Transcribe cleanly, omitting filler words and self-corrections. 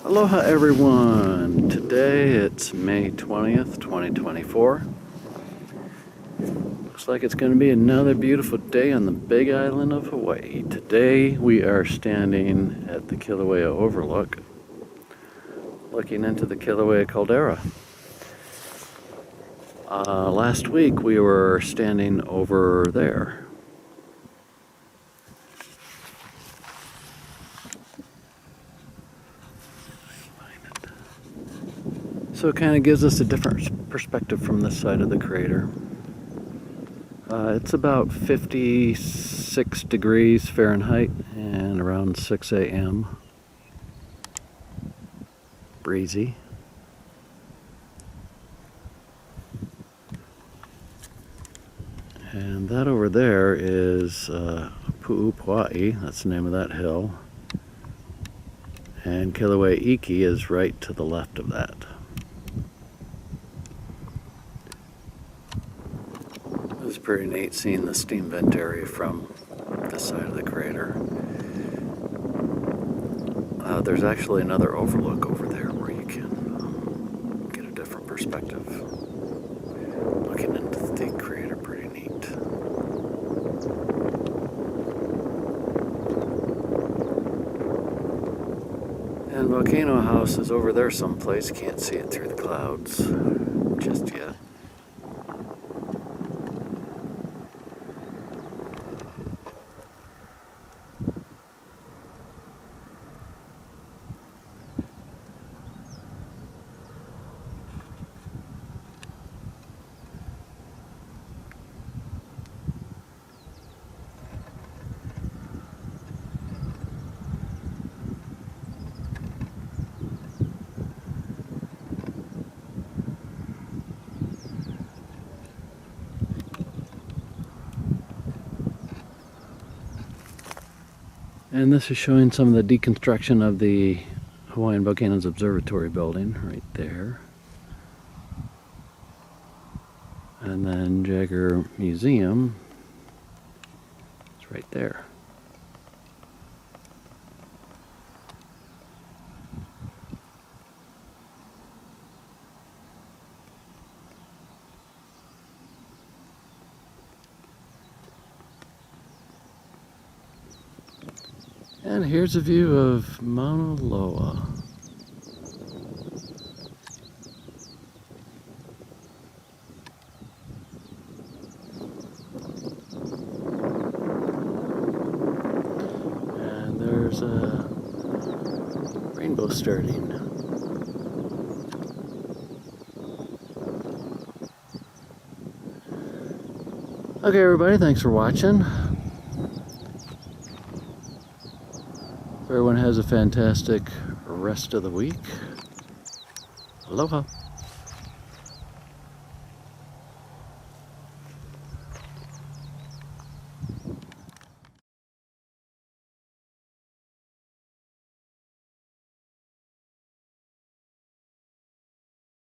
Aloha everyone! Today it's May 20th, 2024. Looks like it's going to be another beautiful day on the big island of Hawaii. Today we are standing at the Kilauea Overlook, looking into the Kilauea caldera. Last week we were standing over there. So it kind of gives us a different perspective from this side of the crater. It's about 56 degrees Fahrenheit and around 6 a.m. Breezy. And that over there is Pu'upua'i, that's the name of that hill. And Kilauea Iki is right to the left of that. It's pretty neat seeing the steam vent area from this side of the crater. There's actually another overlook over there where you can get a different perspective. Looking into the crater, pretty neat. And Volcano House is over there someplace. Can't see it through the clouds just yet. And this is showing some of the deconstruction of the Hawaiian Volcanoes Observatory building right there. And then Jagger Museum is right there. And here's a view of Mauna Loa. And there's a rainbow starting. Okay, everybody, thanks for watching. Everyone has a fantastic rest of the week. Aloha.